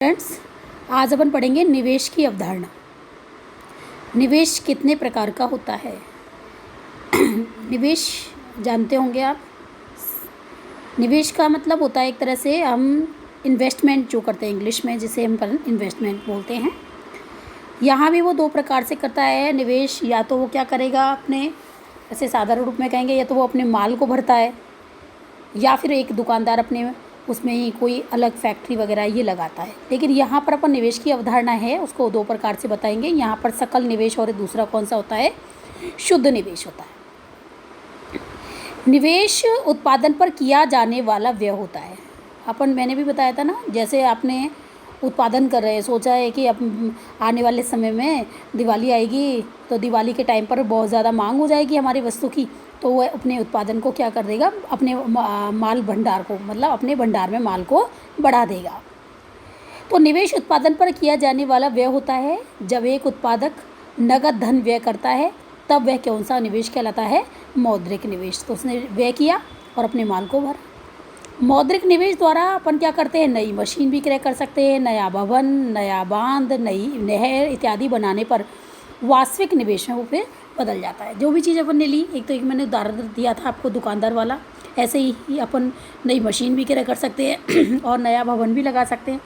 Friends, आज अपन पढ़ेंगे निवेश की अवधारणा। निवेश कितने प्रकार का होता है? निवेश जानते होंगे आप। निवेश का मतलब होता है एक तरह से हम इन्वेस्टमेंट जो करते हैं, इंग्लिश में जिसे हम इन्वेस्टमेंट बोलते हैं। यहाँ भी वो दो प्रकार से करता है निवेश। या तो वो क्या करेगा, अपने ऐसे साधारण रूप में कहेंगे, या तो वो अपने माल को भरता है, या फिर एक दुकानदार अपने उसमें ही कोई अलग फैक्ट्री वगैरह ये लगाता है। लेकिन यहाँ पर अपन निवेश की अवधारणा है उसको दो प्रकार से बताएंगे। यहाँ पर सकल निवेश और दूसरा कौन सा होता है? शुद्ध निवेश होता है। निवेश उत्पादन पर किया जाने वाला व्यय होता है। मैंने भी बताया था ना, जैसे आपने उत्पादन कर रहे हैं, सोचा है कि अब आने वाले समय में दिवाली आएगी तो दिवाली के टाइम पर बहुत ज़्यादा मांग हो जाएगी हमारी वस्तु की, तो वह अपने उत्पादन को क्या कर देगा, अपने माल भंडार को, मतलब अपने भंडार में माल को बढ़ा देगा। तो निवेश उत्पादन पर किया जाने वाला व्यय होता है। जब एक उत्पादक नगद धन व्यय करता है तब वह कौन सा निवेश कहलाता है? मौद्रिक निवेश। तो उसने व्यय किया और अपने माल को भरा। मौद्रिक निवेश द्वारा अपन क्या करते हैं? नई मशीन भी क्रय कर सकते हैं, नया भवन, नया बांध, नई नहर इत्यादि बनाने पर वास्तविक निवेश में वो फिर बदल जाता है। जो भी चीज़ अपन ने ली, एक मैंने उदाहरण दिया था आपको दुकानदार वाला, ऐसे ही अपन नई मशीन भी क्रय कर सकते हैं और नया भवन भी लगा सकते हैं।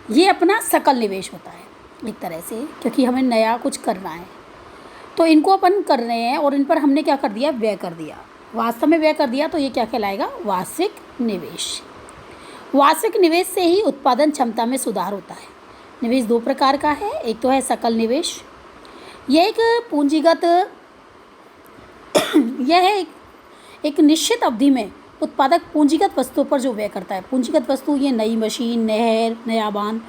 ये अपना सकल निवेश होता है एक तरह से, क्योंकि हमें नया कुछ करना है तो इनको अपन कर रहे हैं और इन पर हमने क्या कर दिया? व्यय कर दिया, वास्तव में व्यय कर दिया। तो ये क्या कहलाएगा? वास्तविक निवेश। वास्तविक निवेश से ही उत्पादन क्षमता में सुधार होता है। निवेश दो प्रकार का है, एक तो है सकल निवेश। यह एक पूंजीगत एक निश्चित अवधि में उत्पादक पूंजीगत वस्तुओं पर जो व्यय करता है। पूंजीगत वस्तु ये नई मशीन, नहर, नया बांध।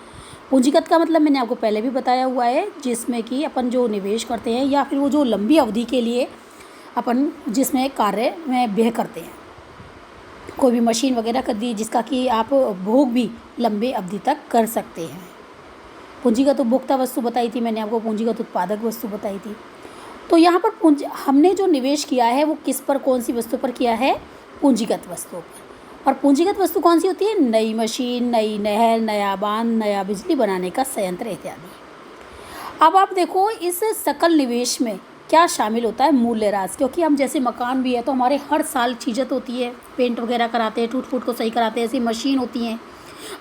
पूंजीगत का मतलब मैंने आपको पहले भी बताया हुआ है, जिसमें कि अपन जो निवेश करते हैं या फिर वो जो लंबी अवधि के लिए अपन जिसमें कार्य में व्यय करते हैं। कोई भी मशीन वगैरह कर दी जिसका कि आप उपभोग भी लंबे अवधि तक कर सकते हैं। पूंजीगत उपभोक्ता वस्तु बताई थी मैंने आपको, पूंजीगत उत्पादक वस्तु बताई थी। तो यहाँ पर हमने जो निवेश किया है वो किस पर, कौन सी वस्तु पर किया है? पूंजीगत वस्तुओं पर। और पूंजीगत वस्तु कौन सी होती है? नई मशीन, नई नहर, नया बांध, नया बिजली बनाने का संयंत्र इत्यादि। अब आप देखो इस सकल निवेश में क्या शामिल होता है? मूल्यह्रास। क्योंकि हम जैसे मकान भी है तो हमारे हर साल चीज़ें होती है, पेंट वगैरह कराते हैं, टूट फूट को सही कराते हैं, ऐसी मशीन होती हैं,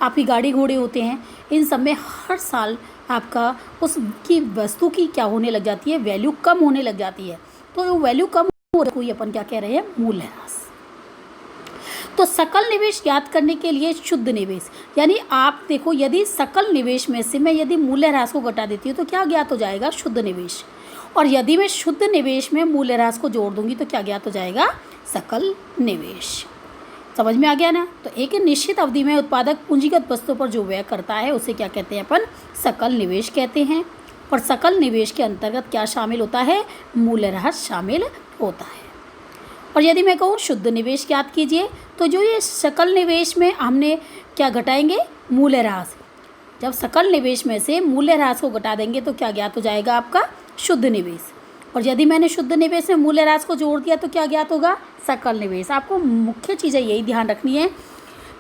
आपकी गाड़ी घोड़े होते हैं, इन सब में हर साल आपका उसकी वस्तु की क्या होने लग जाती है? वैल्यू कम होने लग जाती है। तो वो वैल्यू कम हो रही है, अपन क्या कह रहे हैं? मूल्यह्रास। तो सकल निवेश ज्ञात करने के लिए शुद्ध निवेश, यानी आप देखो यदि सकल निवेश में से मैं यदि मूल्यह्रास को घटा देती हूँ तो क्या ज्ञात हो जाएगा? शुद्ध निवेश। और यदि मैं शुद्ध निवेश में मूल्यह्रास को जोड़ दूंगी तो क्या ज्ञात हो जाएगा? सकल निवेश। समझ में आ गया ना? तो एक निश्चित अवधि में उत्पादक पूंजीगत वस्तुओं पर जो व्यय करता है उसे क्या कहते हैं? अपन सकल निवेश कहते हैं। और सकल निवेश के अंतर्गत क्या शामिल होता है? मूल्यह्रास शामिल होता है। और यदि मैं कहूँ शुद्ध निवेश ज्ञात कीजिए, तो जो ये सकल निवेश में हमने क्या घटाएंगे? मूल्यह्रास। जब सकल निवेश में से मूल्यह्रास को घटा देंगे तो क्या ज्ञात हो जाएगा? आपका शुद्ध निवेश। और यदि मैंने शुद्ध निवेश में मूल्यह्रास को जोड़ दिया तो क्या ज्ञात होगा? सकल निवेश। आपको मुख्य चीज़ें यही ध्यान रखनी है,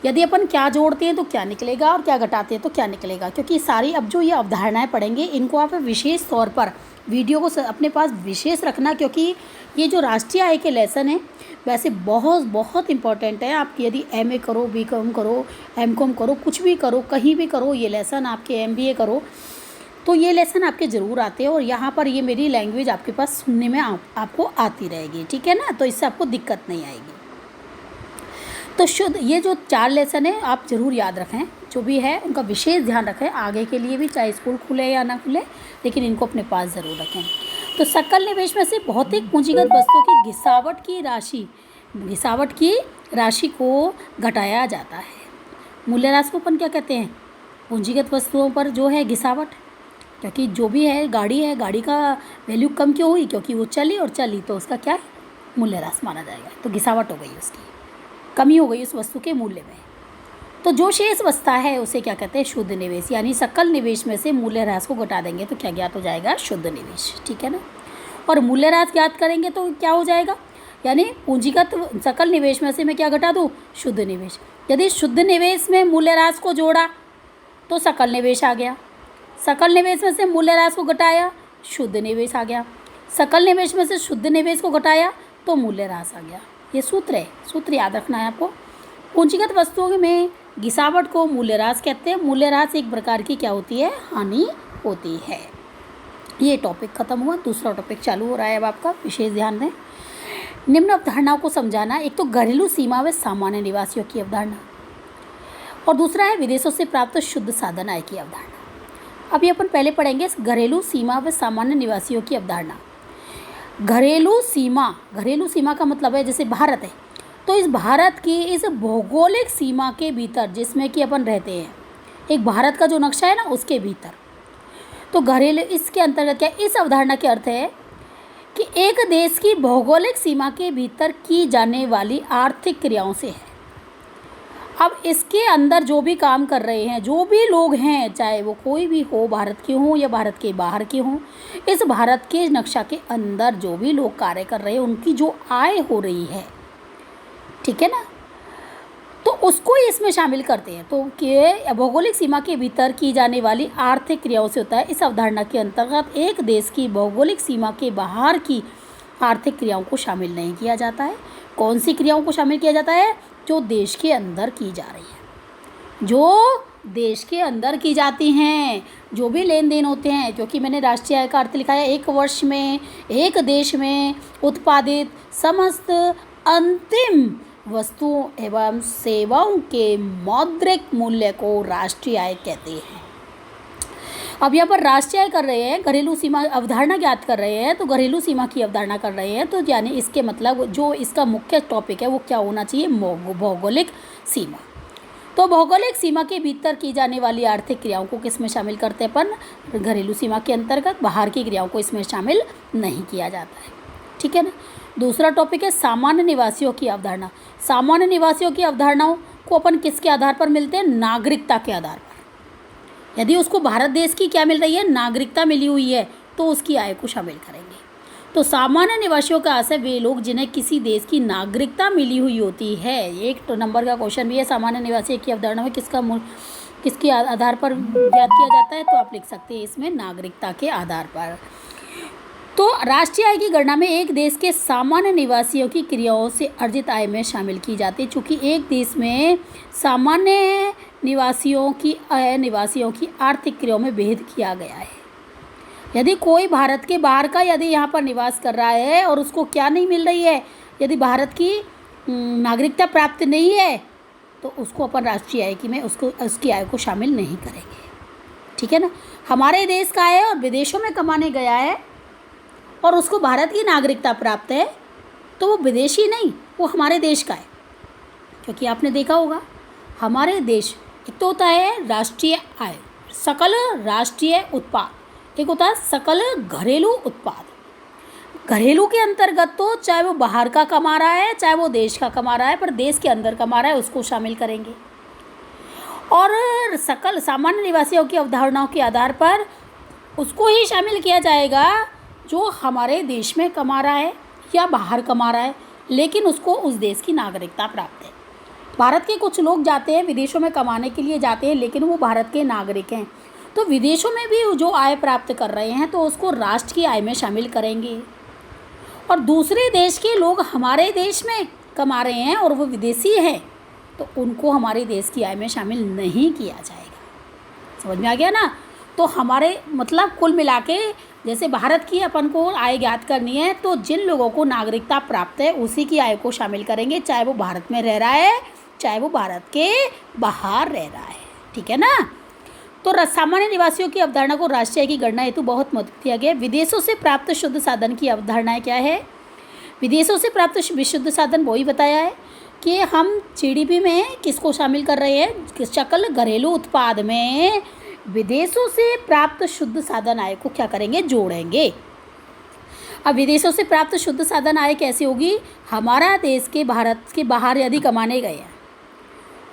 यदि अपन क्या जोड़ते हैं तो क्या निकलेगा और क्या घटाते हैं तो क्या निकलेगा। क्योंकि सारी अब जो ये अवधारणाएं पढ़ेंगे इनको आप विशेष तौर पर वीडियो को अपने पास विशेष रखना, क्योंकि ये जो राष्ट्रीय आय के लेसन है वैसे बहुत बहुत इंपॉर्टेंट है। आप यदि MA करो, BCom करो, MCom करो, कुछ भी करो, कहीं भी करो, ये लेसन आपके MBA करो तो ये लेसन आपके ज़रूर आते हैं। और यहाँ पर ये मेरी लैंग्वेज आपके पास सुनने में आपको आती रहेगी, ठीक है ना? तो इससे आपको दिक्कत नहीं आएगी। तो शुद्ध ये जो 4 लेसन है आप ज़रूर याद रखें, जो भी है उनका विशेष ध्यान रखें आगे के लिए भी, चाहे स्कूल खुले या ना खुले, लेकिन इनको अपने पास ज़रूर रखें। तो सकल निवेश में से भौतिक पूंजीगत वस्तुओं की घिसावट की राशि को घटाया जाता है। मूल्यह्रास को अपन क्या कहते हैं? पूंजीगत वस्तुओं पर जो है घिसावट। क्योंकि जो भी है, गाड़ी का वैल्यू कम क्यों हुई? क्योंकि वो चली तो उसका क्या है? मूल्यह्रास माना जाएगा। तो घिसावट हो गई, उसकी कमी हो गई उस वस्तु के मूल्य में। तो जो शेष बचता है उसे क्या कहते हैं? शुद्ध निवेश। यानी सकल निवेश में से मूल्यह्रास को घटा देंगे तो क्या ज्ञात हो जाएगा? शुद्ध निवेश, ठीक है ना? और मूल्यह्रास ज्ञात करेंगे तो क्या हो जाएगा? यानी पूंजीगत सकल निवेश में से मैं क्या घटा दूँ? शुद्ध निवेश। यदि शुद्ध निवेश में मूल्यह्रास को जोड़ा तो सकल निवेश आ गया। सकल निवेश में से मूल्यह्रास को घटाया, शुद्ध निवेश आ गया। सकल निवेश में से शुद्ध निवेश को घटाया तो मूल्यह्रास आ गया। ये सूत्र है, सूत्र याद रखना है आपको। पूंजीगत वस्तुओं में गिरावट को मूल्यह्रास कहते हैं। मूल्यह्रास एक प्रकार की क्या होती है, हानि होती है। ये टॉपिक खत्म हुआ, दूसरा टॉपिक चालू हो रहा है अब आपका, विशेष ध्यान दें। निम्न अवधारणाओं को समझाना, एक तो घरेलू सीमा व सामान्य निवासियों की अवधारणा, और दूसरा है विदेशों से प्राप्त शुद्ध साधन आय की अवधारणा। अभी अपन पहले पढ़ेंगे घरेलू सीमा व सामान्य निवासियों की अवधारणा। घरेलू सीमा का मतलब है जैसे भारत है, तो इस भारत की इस भौगोलिक सीमा के भीतर जिसमें कि अपन रहते हैं, एक भारत का जो नक्शा है ना उसके भीतर, तो घरेलू इसके अंतर्गत क्या, इस अवधारणा के अर्थ है कि एक देश की भौगोलिक सीमा के भीतर की जाने वाली आर्थिक क्रियाओं से है। अब इसके अंदर जो भी काम कर रहे हैं, जो भी लोग हैं, चाहे वो कोई भी हो, भारत के हों या भारत के बाहर के हों, इस भारत के नक्शा के अंदर जो भी लोग कार्य कर रहे हैं उनकी जो आय हो रही है, ठीक है ना, तो उसको ही इसमें शामिल करते हैं। तो कि भौगोलिक सीमा के भीतर की जाने वाली आर्थिक क्रियाओं से होता है। इस अवधारणा के अंतर्गत एक देश की भौगोलिक सीमा के बाहर की आर्थिक क्रियाओं को शामिल नहीं किया जाता है। कौन सी क्रियाओं को शामिल किया जाता है, जो देश के अंदर की जा रही है, जो देश के अंदर की जाती हैं, जो भी लेन देन होते हैं। क्योंकि मैंने राष्ट्रीय आय का अर्थ लिखा है, एक वर्ष में एक देश में उत्पादित समस्त अंतिम वस्तुओं एवं सेवाओं के मौद्रिक मूल्य को राष्ट्रीय आय कहते हैं। अब यहाँ पर राष्ट्रीय आय कर रहे हैं, घरेलू सीमा अवधारणा ज्ञात कर रहे हैं, तो घरेलू सीमा की अवधारणा कर रहे हैं, तो यानी इसके मतलब जो इसका मुख्य टॉपिक है वो क्या होना चाहिए, भौगोलिक सीमा। तो भौगोलिक सीमा के भीतर की जाने वाली आर्थिक क्रियाओं को किस में शामिल करते हैं अपन, घरेलू सीमा के अंतर्गत। बाहर की क्रियाओं को इसमें शामिल नहीं किया जाता है, ठीक है ना। दूसरा टॉपिक है सामान्य निवासियों की अवधारणा। सामान्य निवासियों की अवधारणाओं को अपन किसके आधार पर मिलते हैं, नागरिकता के आधार पर। यदि उसको भारत देश की क्या मिल रही है, नागरिकता मिली हुई है, तो उसकी आय को शामिल करेंगे। तो सामान्य निवासियों का अर्थ है वे लोग जिन्हें किसी देश की नागरिकता मिली हुई होती है। एक तो नंबर का क्वेश्चन भी है, सामान्य निवासी की अवधारणा में किसके आधार पर ज्ञात किया जाता है, तो आप लिख सकते हैं इसमें नागरिकता के आधार पर। तो राष्ट्रीय आय की गणना में एक देश के सामान्य निवासियों की क्रियाओं से अर्जित आय में शामिल की जाती है। चूँकि एक देश में सामान्य निवासियों की आर्थिक क्रियाओं में भेद किया गया है। यदि कोई भारत के बाहर का यदि यहाँ पर निवास कर रहा है और उसको क्या नहीं मिल रही है, यदि भारत की नागरिकता प्राप्त नहीं है, तो उसको अपन राष्ट्रीय आय की में उसकी आय को शामिल नहीं करेंगे, ठीक है ना। हमारे देश का है और विदेशों में कमाने गया है और उसको भारत की नागरिकता प्राप्त है, तो वो विदेशी नहीं, वो हमारे देश का है। क्योंकि आपने देखा होगा हमारे देश, एक तो होता है राष्ट्रीय आय, सकल राष्ट्रीय उत्पाद, एक होता है सकल घरेलू उत्पाद। घरेलू के अंतर्गत तो चाहे वो बाहर का कमा रहा है, चाहे वो देश का कमा रहा है, पर देश के अंदर कमा रहा है उसको शामिल करेंगे। और सकल सामान्य निवासियों की अवधारणाओं के आधार पर उसको ही शामिल किया जाएगा जो हमारे देश में कमा रहा है या बाहर कमा रहा है, लेकिन उसको उस देश की नागरिकता प्राप्त है। भारत के कुछ लोग जाते हैं विदेशों में कमाने के लिए जाते हैं, लेकिन वो भारत के नागरिक हैं, तो विदेशों में भी जो आय प्राप्त कर रहे हैं तो उसको राष्ट्र की आय में शामिल करेंगे। और दूसरे देश के लोग हमारे देश में कमा रहे हैं और वो विदेशी हैं, तो उनको हमारे देश की आय में शामिल नहीं किया जाएगा। समझ में आ गया ना। तो हमारे मतलब कुल मिला के जैसे भारत की अपन को आय ज्ञात करनी है, तो जिन लोगों को नागरिकता प्राप्त है उसी की आय को शामिल करेंगे, चाहे वो भारत में रह रहा है चाहे वो भारत के बाहर रह रहा है, ठीक है ना। तो सामान्य निवासियों की अवधारणा को राष्ट्रीय आय की गणना हेतु बहुत महत्व दिया गया। विदेशों से प्राप्त शुद्ध साधन की अवधारणाएं क्या है। विदेशों से प्राप्त विशुद्ध साधन वही बताया है कि हम जीडीपी में किसको शामिल कर रहे हैं, सकल घरेलू उत्पाद में विदेशों से प्राप्त शुद्ध साधन आय को क्या करेंगे, जोड़ेंगे। अब विदेशों से प्राप्त शुद्ध साधन आय कैसे होगी, हमारा देश के भारत के बाहर यदि कमाने गए हैं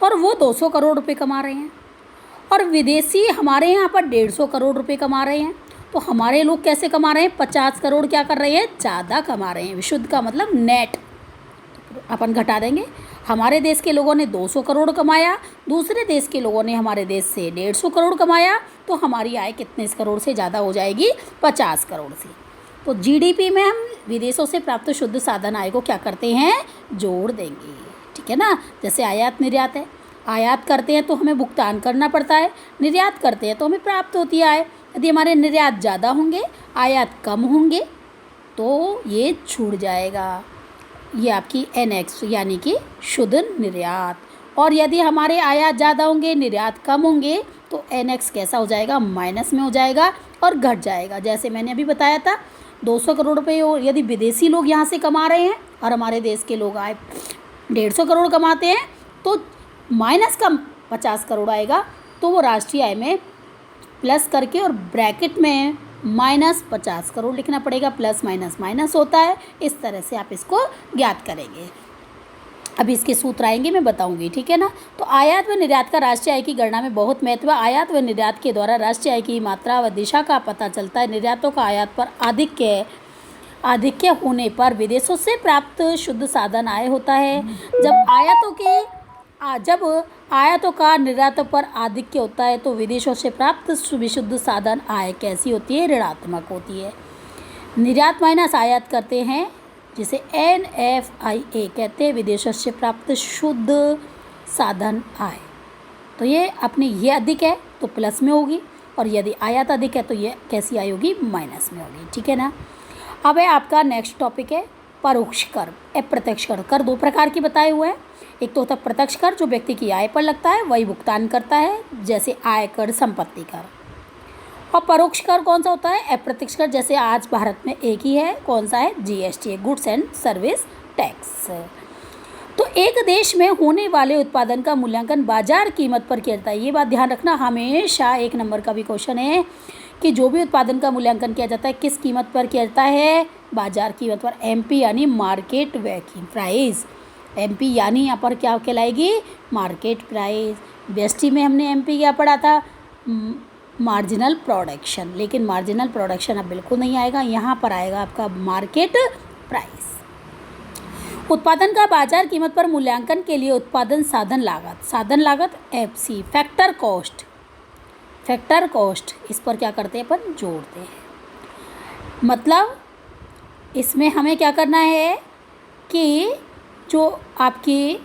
और वो 200 करोड़ रुपए कमा रहे हैं और विदेशी हमारे यहाँ पर 150 करोड़ रुपए कमा रहे हैं, तो हमारे लोग कैसे कमा रहे हैं, 50 करोड़ क्या कर रहे हैं, ज़्यादा कमा रहे हैं। विशुद्ध का मतलब नेट अपन घटा देंगे। हमारे देश के लोगों ने 200 करोड़ कमाया, दूसरे देश के लोगों ने हमारे देश से 150 करोड़ कमाया, तो हमारी आय कितने करोड़ से ज़्यादा हो जाएगी? 50 करोड़ से। तो जीडीपी में हम विदेशों से प्राप्त शुद्ध साधन आय को क्या करते हैं? जोड़ देंगे। ठीक है ना। जैसे आयात निर्यात है, आयात करते हैं तो हमें भुगतान करना पड़ता है, निर्यात करते हैं तो हमें प्राप्त होती है आय। यदि हमारे निर्यात ज़्यादा होंगे, आयात कम होंगे, तो ये छूट जाएगा, ये आपकी NX यानी कि शुद्ध निर्यात। और यदि हमारे आयात ज़्यादा होंगे, निर्यात कम होंगे, तो NX कैसा हो जाएगा? माइनस में हो जाएगा और घट जाएगा। जैसे मैंने अभी बताया था, 200 करोड़ रुपये यदि विदेशी लोग यहाँ से कमा रहे हैं और हमारे देश के लोग आए 150 करोड़ कमाते हैं, तो माइनस का 50 करोड़ आएगा, तो वो राष्ट्रीय आय में प्लस करके और ब्रैकेट में -50 करोड़ लिखना पड़ेगा। प्लस माइनस माइनस होता है, इस तरह से आप इसको ज्ञात करेंगे। अभी इसके सूत्र आएंगे, मैं बताऊंगी। ठीक है ना। तो आयात व निर्यात का राष्ट्रीय आय की गणना में बहुत महत्व है। आयात व निर्यात के द्वारा राष्ट्रीय आय की मात्रा व दिशा का पता चलता है। निर्यातों का आयात पर आधिक्य होने पर विदेशों से प्राप्त शुद्ध साधन आय होता है। जब आयातों का निर्यातों पर आधिक्य होता है, तो विदेशों से प्राप्त विशुद्ध साधन आय कैसी होती है? ऋणात्मक होती है। निर्यात माइनस आयात करते हैं, जिसे NFIA कहते हैं, विदेशों से प्राप्त शुद्ध साधन आय। तो ये अधिक है तो प्लस में होगी, और यदि आयात अधिक है तो ये कैसी आय होगी? माइनस में होगी। ठीक है ना। अब है आपका नेक्स्ट टॉपिक है परोक्ष कर, अप्रत्यक्ष कर। कर दो प्रकार की बताए हुए हैं। एक तो होता है प्रत्यक्ष कर, जो व्यक्ति की आय पर लगता है, वही भुगतान करता है, जैसे आयकर, संपत्ति कर। और परोक्ष कर कौन सा होता है? अप्रत्यक्ष कर, जैसे आज भारत में एक ही है, कौन सा है? GST, goods and service tax. तो एक देश में होने वाले उत्पादन का मूल्यांकन बाजार कीमत पर किया जाता है। ये बात ध्यान रखना, हमेशा 1 नंबर का भी क्वेश्चन है कि जो भी उत्पादन का मूल्यांकन किया जाता है किस कीमत पर किया जाता है? बाजार कीमत पर। MP यानी मार्केट वैल्यू प्राइस। MP यानी यहाँ पर क्या कहलाएगी? Market price. BST में हमने MP क्या पढ़ा था? Marginal production. लेकिन मार्जिनल प्रोडक्शन अब बिल्कुल नहीं आएगा, यहाँ पर आएगा आपका मार्केट प्राइस। उत्पादन का बाजार कीमत पर मूल्यांकन के लिए उत्पादन साधन लागत FC, फैक्टर कॉस्ट, इस पर क्या करते हैं? अपन जोड़ते हैं। मतलब इसमें हमें क्या करना है कि जो आपकी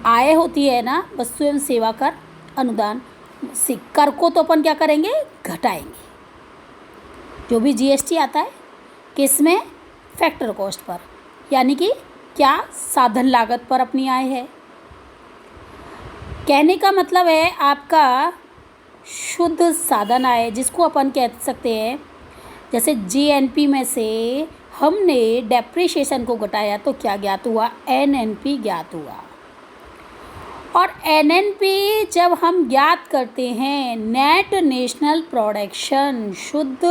आय होती है ना, वस्तु एवं सेवा कर, अनुदान, कर को तो अपन क्या करेंगे? घटाएंगे। जो भी GST आता है किस में? फैक्टर कॉस्ट पर, यानी कि क्या? साधन लागत पर अपनी आय है। कहने का मतलब है आपका शुद्ध साधन आय, जिसको अपन कह सकते हैं, जैसे GNP में से हमने डेप्रिसिएशन को घटाया तो क्या ज्ञात हुआ? NNP ज्ञात हुआ। और NNP जब हम ज्ञात करते हैं, नेट नेशनल प्रोडक्शन, शुद्ध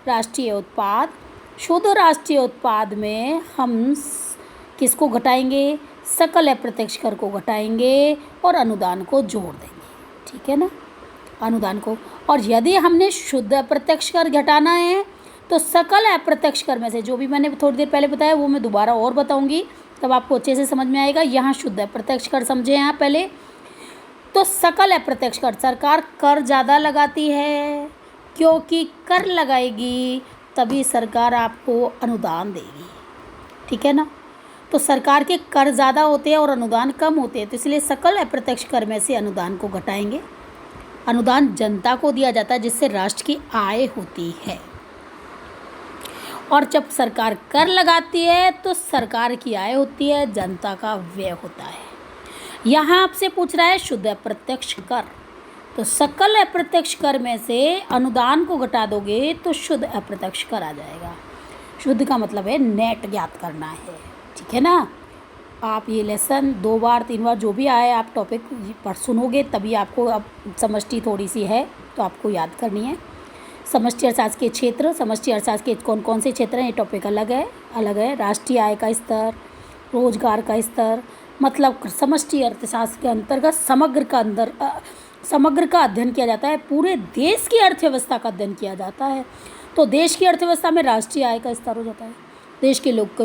राष्ट्रीय उत्पाद में हम किसको घटाएंगे? सकल अप्रत्यक्ष कर को घटाएंगे और अनुदान को जोड़ देंगे। ठीक है ना। अनुदान को, और यदि हमने शुद्ध अप्रत्यक्ष कर घटाना है तो सकल अप्रत्यक्ष कर में से, जो भी मैंने थोड़ी देर पहले बताया वो मैं दोबारा और बताऊंगी, तब आपको अच्छे से समझ में आएगा। यहाँ शुद्ध अप्रत्यक्ष कर समझे यहाँ पहले। तो सकल अप्रत्यक्ष कर, सरकार कर ज़्यादा लगाती है, क्योंकि कर लगाएगी तभी सरकार आपको अनुदान देगी। ठीक है ना। तो सरकार के कर ज़्यादा होते हैं और अनुदान कम होते हैं, तो इसलिए सकल अप्रत्यक्ष कर में से अनुदान को घटाएंगे। अनुदान जनता को दिया जाता है, जिससे राष्ट्र की आय होती है। और जब सरकार कर लगाती है तो सरकार की आय होती है, जनता का व्यय होता है। यहाँ आपसे पूछ रहा है शुद्ध अप्रत्यक्ष कर, तो सकल अप्रत्यक्ष कर में से अनुदान को घटा दोगे तो शुद्ध अप्रत्यक्ष कर आ जाएगा। शुद्ध का मतलब है नेट ज्ञात करना है। ठीक है ना। आप ये लेसन 2 बार 3 बार जो भी आए आप टॉपिक पर सुनोगे, तभी आपको अब समष्टि थोड़ी सी है तो आपको याद करनी है। समष्टि अर्थशास्त्र के क्षेत्र, समष्टि अर्थशास्त्र के कौन कौन से क्षेत्र हैं, ये टॉपिक अलग है। राष्ट्रीय आय का स्तर, रोजगार का स्तर, मतलब समष्टि अर्थशास्त्र के अंतर्गत समग्र का अध्ययन किया जाता है। पूरे देश की अर्थव्यवस्था का अध्ययन किया जाता है। तो देश की अर्थव्यवस्था में राष्ट्रीय आय का स्तर हो जाता है। देश के लोग को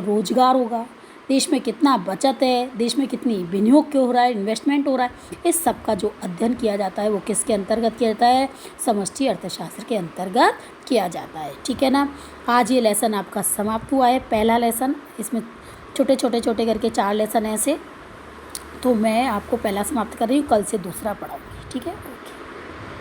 रोजगार होगा, देश में कितना बचत है, देश में कितनी विनियोग क्यों हो रहा है, इन्वेस्टमेंट हो रहा है, इस सब का जो अध्ययन किया जाता है वो किसके अंतर्गत किया जाता है, समष्टि अर्थशास्त्र के अंतर्गत किया जाता है। ठीक है ना। आज ये लेसन आपका समाप्त हुआ है, पहला लेसन। इसमें छोटे छोटे छोटे करके 4 लेसन ऐसे, तो मैं आपको पहला समाप्त कर रही हूँ, कल से दूसरा पढ़ाऊँगी। ठीक है।